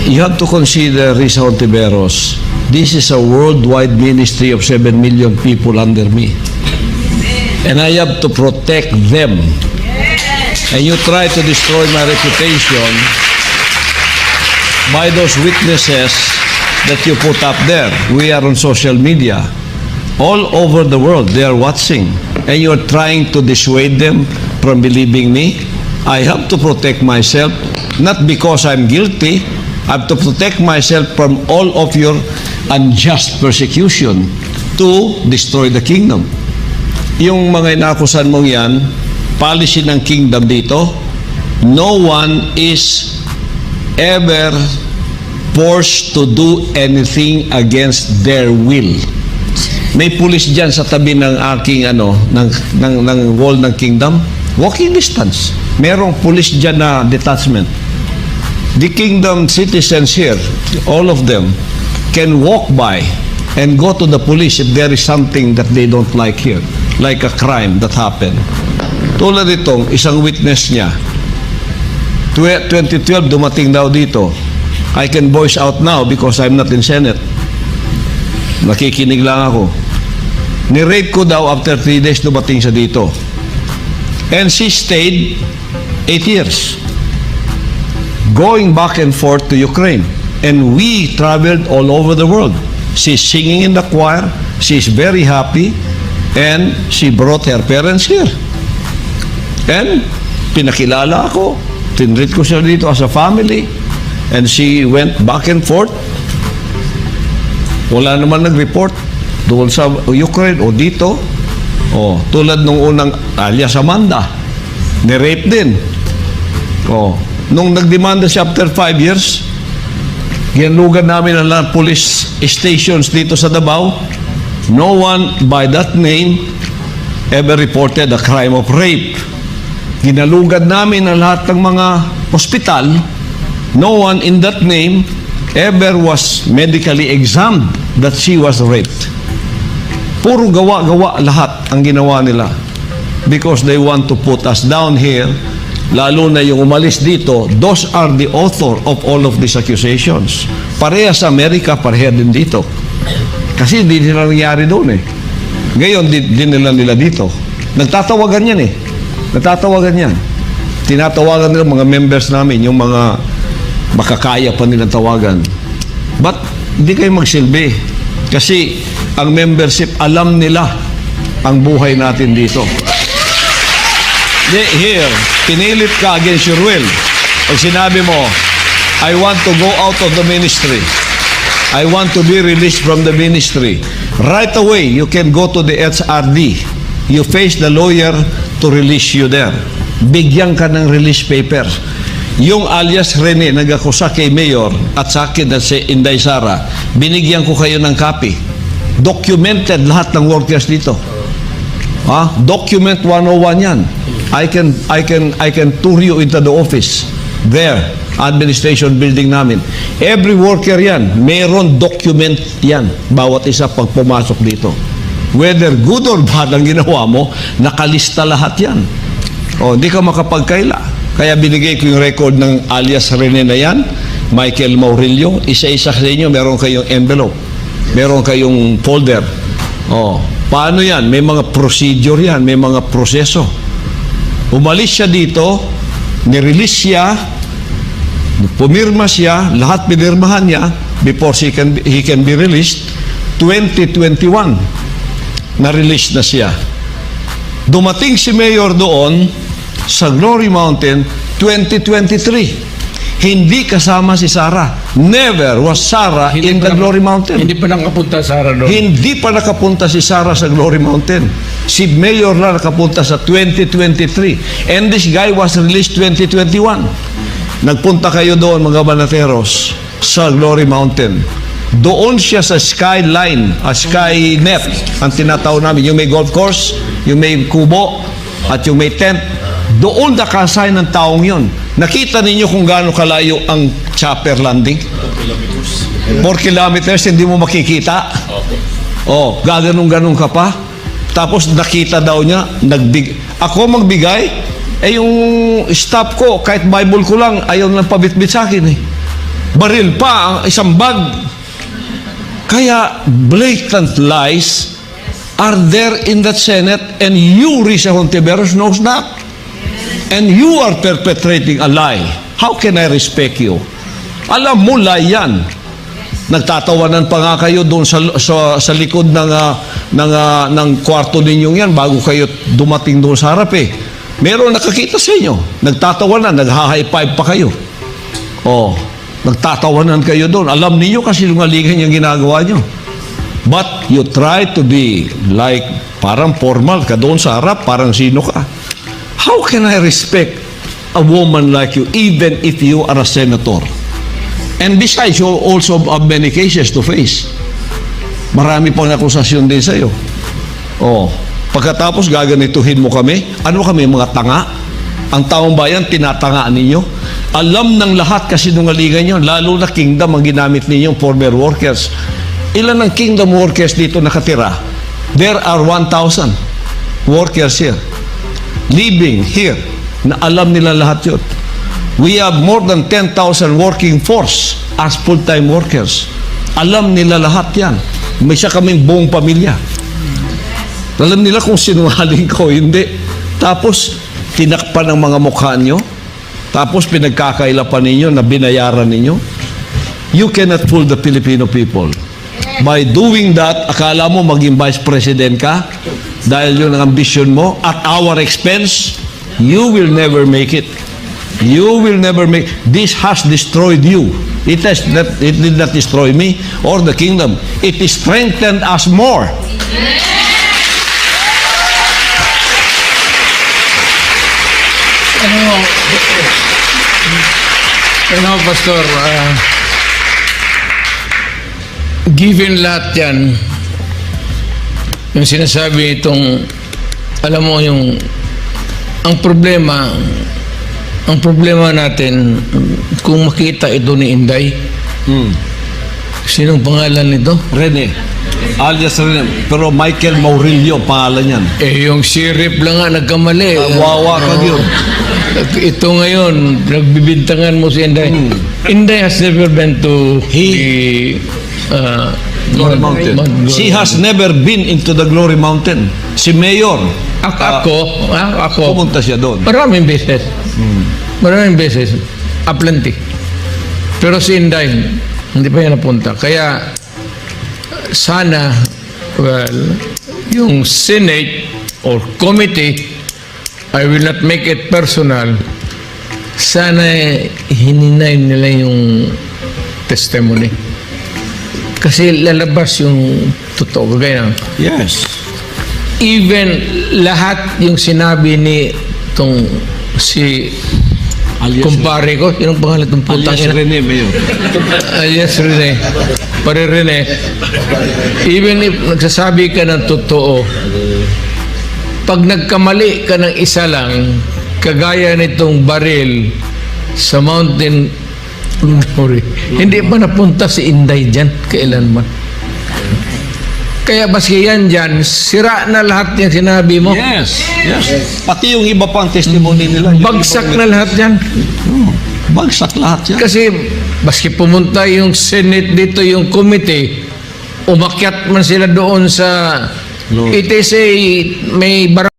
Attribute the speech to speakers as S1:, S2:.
S1: You have to consider, Risa Ontiveros, this is a worldwide ministry of 7 million people under me. And I have to protect them. And you try to destroy my reputation by those witnesses that you put up there. We are on social media. All over the world, they are watching. And you're trying to dissuade them from believing me. I have to protect myself, not because I'm guilty. I have to protect myself from all of your unjust persecution to destroy the kingdom. Yung mga inakusan mong yan, policy ng kingdom dito, no one is ever forced to do anything against their will. May pulis dyan sa tabi ng aking ng wall ng kingdom, walking distance. Merong pulis dyan na detachment. The kingdom citizens here, all of them, can walk by and go to the police if there is something that they don't like here, like a crime that happened. Tulad itong isang witness niya, 2012 dumating daw dito. I can voice out now because I'm not in Senate. Nakikinig lang ako. Ni-rape ko daw after 3 days dumating siya dito. And she stayed 8 years. Going back and forth to Ukraine. And we traveled all over the world. She's singing in the choir. She's very happy. And she brought her parents here. And pinakilala ako. Tinreat ko siya dito as a family. And she went back and forth. Wala naman nag-report doon sa Ukraine o dito. O, tulad nung unang alias Amanda. Ni-rape din. O, nung nagdemanda siya after 5 years, ginlugan namin ang lahat police stations dito sa Davao. No one by that name ever reported a crime of rape. Ginalugan namin ang lahat ng mga hospital. No one in that name ever was medically examined that she was raped. Puro gawa-gawa lahat ang ginawa nila. Because they want to put us down here, lalo na yung umalis dito, those are the author of all of these accusations. Pareha sa Amerika, pareha din dito. Kasi hindi nila nangyari doon eh. Ngayon, din nila dito. Nagtatawagan yan eh. Nagtatawagan yan. Tinatawagan nila mga members namin, yung mga makakaya pa nilang tawagan. But, hindi kayo magsilbi. Kasi, ang membership, alam nila ang buhay natin dito. Here, pinilit ka against your will. Pag sinabi mo, I want to go out of the ministry. I want to be released from the ministry. Right away, you can go to the HRD. You face the lawyer to release you there. Bigyan ka ng release paper. Yung alias Rene, nag-akusa kay Mayor at sa akin at si Inday Sara, binigyan ko kayo ng copy. Documented lahat ng workers dito. Document 101 yan. I can tour you into the office. There, administration building namin. Every worker yan, meron document yan. Bawat isa pag pumasok dito. Whether good or bad ang ginawa mo, nakalista lahat yan. Hindi ka makapagkaila. Kaya binigay ko yung record ng alias Rene na yan, Michael Maurilio. Isa-isa sa inyo, meron kayong envelope. Meron kayong folder. Paano yan? May mga procedure yan, may mga proseso. Umalis siya dito, nirelease siya, pumirma siya, lahat pinirmahan niya before he can be released. 2021, na-release na siya. Dumating si Mayor doon sa Glory Mountain 2023. Hindi kasama si Sara. Never was Sara in the Glory Mountain.
S2: Hindi pa nakapunta Sara doon.
S1: Hindi pa nakapunta si Sara sa Glory Mountain. Si Mayor na nakapunta sa 2023. And this guy was released 2021. Nagpunta kayo doon, mga banateros, sa Glory Mountain. Doon siya sa skyline, Skynet, ang tinatawag namin. Yung may golf course, yung may kubo, at yung may tent. Doon nakasign ng taong yon. Nakita ninyo kung gaano kalayo ang chopper landing? 4 kilometers, hindi mo makikita. Gaganong-ganong ka pa. Tapos nakita daw niya, ako magbigay, yung staff ko, kahit Bible ko lang, ayaw lang pabitbit sa akin eh. baril pa ang isang bag. Kaya blatant lies are there in that Senate, and you, Risa Hontiveros, knows that. And you are perpetrating a lie. How can I respect you? Alam mo, lie yan. Nagtatawanan pa nga kayo doon sa likod ng kwarto ninyong yan bago kayo dumating doon sa harap eh. Meron nakakita sa inyo. Nagtatawanan, nagha-high five pa kayo. Oh, nagtatawanan kayo doon. Alam niyo kasi lungalingan yung ginagawa nyo. But you try to be like parang formal ka doon sa harap, parang sino ka. How can I respect a woman like you even if you are a senator? And besides, you also have many cases to face. Marami pang akusasyon din sa'yo. Oh, pagkatapos gaganituhin mo kami, ano kami, mga tanga? Ang taong bayan, tinatangaan ninyo. Alam ng lahat kasi nungalingan nyo, lalo na kingdom ang ginamit ninyong former workers. Ilan ang kingdom workers dito nakatira? There are 1,000 workers here. Living here. Na alam nila lahat yun. We have more than 10,000 working force as full-time workers. Alam nila lahat yan. May siya kaming buong pamilya. Alam nila kung sinungaling ko, hindi. Tapos, tinakpan ang mga mukha nyo. Tapos, pinagkakailapan ninyo na binayaran ninyo. You cannot fool the Filipino people. By doing that, akala mo maging vice president ka dahil yun ang ambisyon mo at our expense, you will never make it. You will never make. This has destroyed you. It did not destroy me or the kingdom. It strengthened us more.
S2: Pastor, given lahat yan, yung sinasabi itong, alam mo yung, ang problema natin, kung makita ito ni Inday, sinong pangalan nito?
S1: Rene. Alias Rene. Pero Michael Maurilio, pangalan yan.
S2: Yung sheriff lang nga nagkamali.
S1: Wawa ka yun.
S2: Ito ngayon, nagbibintangan mo si Inday. Inday has never been to
S1: Glory Mountain. She has never been into the Glory Mountain. Si Mayor.
S2: Ako.
S1: Pumunta siya doon.
S2: Maraming beses. Maraming beses. Aplenty. Pero si Inday, hindi pa yan napunta. Kaya, sana, yung Senate or committee, I will not make it personal, sana hininay nila yung testimony. Kasi lalabas yung totoo. Kaya,
S1: Yes.
S2: even lahat yung sinabi ni itong si kumpare ko, yung pangalan itong putang
S1: Alias
S2: ina.
S1: Rene, Mayor.
S2: Alias Rene. Pare Rene. Even if nagsasabi ka ng totoo, pag nagkamali ka ng isa lang, kagaya nitong baril sa Mountain Glory, hindi pa napunta si Inday dyan kailanman. Kaya baski yan dyan, sira na lahat yung sinabi mo.
S1: Yes. Pati yung iba pang testimony nila.
S2: Bagsak na lahat yan.
S1: Bagsak lahat yan.
S2: Kasi baski pumunta yung Senate dito, yung committee, umakyat man sila doon sa,
S1: Lord.
S2: it is a, may